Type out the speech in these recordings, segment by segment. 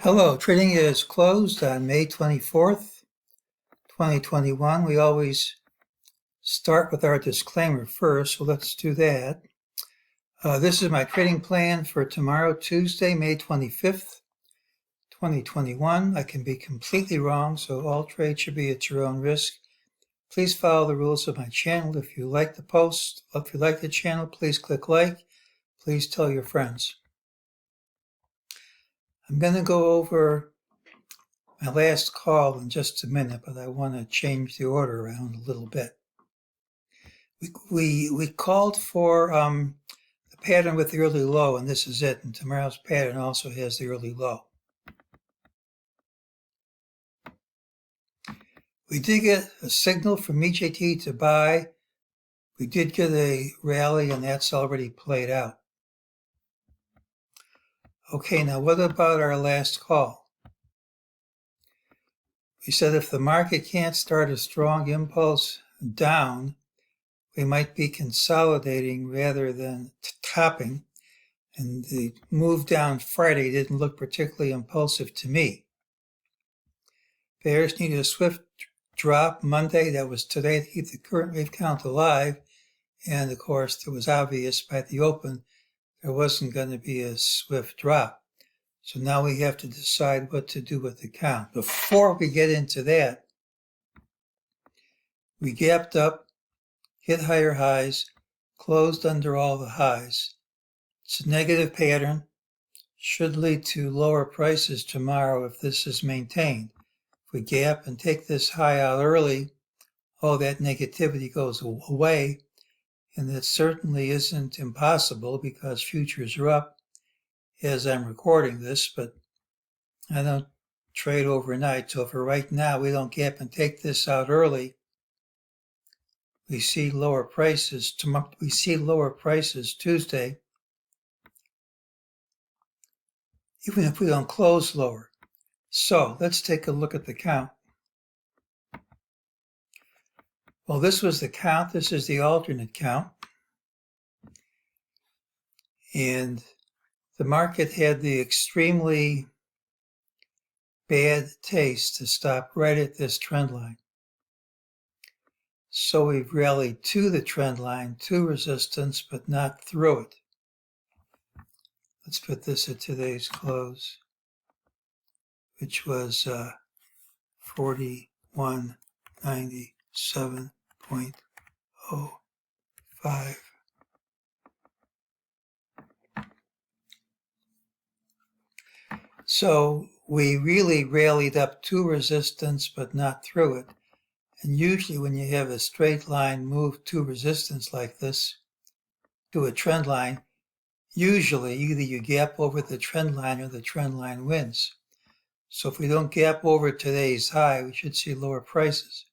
Hello, trading is closed on May 24th, 2021. We always start with our disclaimer first, so let's do that. This is my trading plan for tomorrow, Tuesday, May 25th, 2021. I can be completely wrong, so all trades should be at your own risk. Please follow the rules of my channel. If you like the post, if you like the channel, please click like. Please tell your friends. I'm going to go over my last call in just a minute, but I want to change the order around a little bit. We called for the pattern with the early low, and this is it. And tomorrow's pattern also has the early low. We did get a signal from MEJT to buy. We did get a rally, and that's already played out. Okay, now what about our last call? We said if the market can't start a strong impulse down, we might be consolidating rather than topping. And the move down Friday didn't look particularly impulsive to me. Bears needed a swift drop Monday, that was today, to keep the current wave count alive. And of course, it was obvious by the open there wasn't going to be a swift drop. So now we have to decide what to do with the count. Before we get into that, we gapped up, hit higher highs, closed under all the highs. It's a negative pattern, should lead to lower prices tomorrow if this is maintained. If we gap and take this high out early, all that negativity goes away, and it certainly isn't impossible because futures are up as I'm recording this, but I don't trade overnight. So for right now, we don't gap and take this out early, we see lower prices. We see lower prices Tuesday, even if we don't close lower. So let's take a look at the count. Well, this was the count. This is the alternate count. And the market had the extremely bad taste to stop right at this trend line. So we've rallied to the trend line, to resistance, but not through it. Let's put this at today's close, which was 4197.05. So we really rallied up to resistance, but not through it. And usually when you have a straight line move to resistance like this, to a trend line, usually either you gap over the trend line or the trend line wins. So if we don't gap over today's high, we should see lower prices.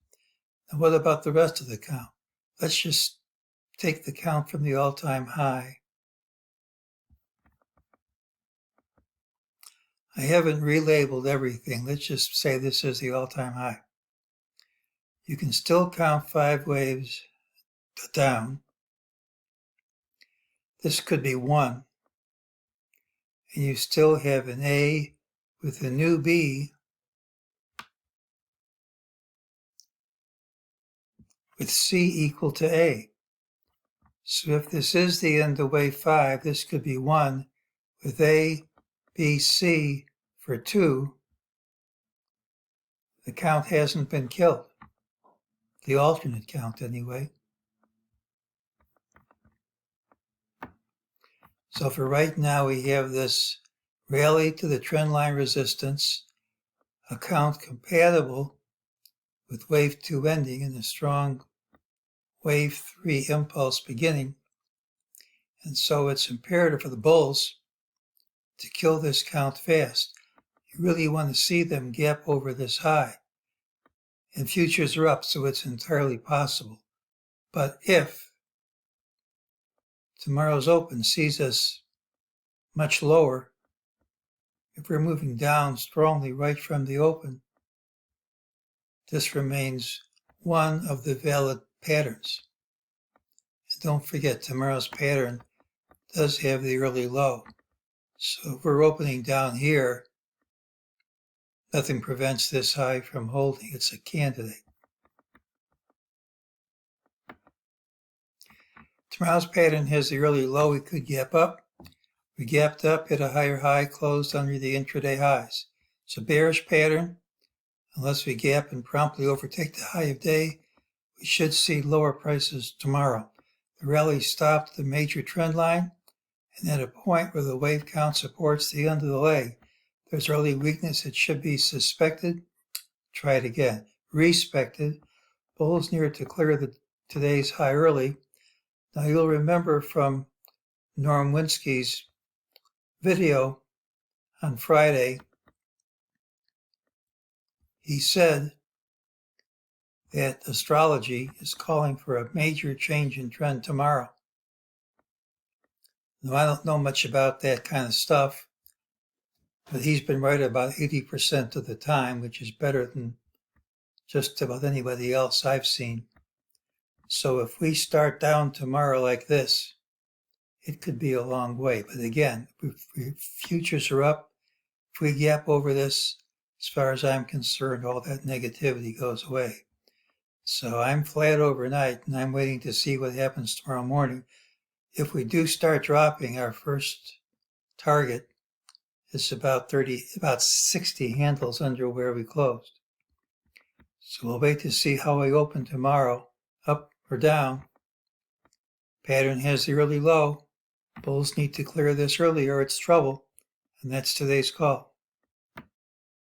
Now what about the rest of the count? Let's just take the count from the all-time high. I haven't relabeled everything. Let's just say this is the all-time high. You can still count 5 waves down. This could be 1. And you still have an A with a new B with C equal to A. So if this is the end of wave 5, this could be 1 with A, B, C for 2. The count hasn't been killed. The alternate count anyway. So for right now, we have this rally to the trendline resistance, a count compatible with wave 2 ending and a strong wave 3 impulse beginning. And so it's imperative for the bulls to kill this count fast. You really want to see them gap over this high. And futures are up, so it's entirely possible. But if tomorrow's open sees us much lower, if we're moving down strongly right from the open, this remains one of the valid patterns. And don't forget, tomorrow's pattern does have the early low. So if we're opening down here, Nothing prevents this high from holding. It's a candidate. Tomorrow's pattern has the early low. We could gap up. We gapped up, hit a higher high, closed under the intraday highs. It's a bearish pattern. Unless we gap and promptly overtake the high of day, we should see lower prices tomorrow. The rally stopped the major trend line, and at a point where the wave count supports the end of the leg, there's early weakness that should be suspected. Try it again. Respected. Bulls near to clear today's high early. Now you'll remember from Norm Winsky's video on Friday, he said that astrology is calling for a major change in trend tomorrow. Now, I don't know much about that kind of stuff, but he's been right about 80% of the time, which is better than just about anybody else I've seen. So if we start down tomorrow like this, it could be a long way. But again, if futures are up, if we gap over this, as far as I'm concerned, all that negativity goes away. So I'm flat overnight, and I'm waiting to see what happens tomorrow morning. If we do start dropping, our first target is about 60 handles under where we closed. So we'll wait to see how we open tomorrow, up or down. Pattern has the early low. Bulls need to clear this early or it's trouble, and that's today's call.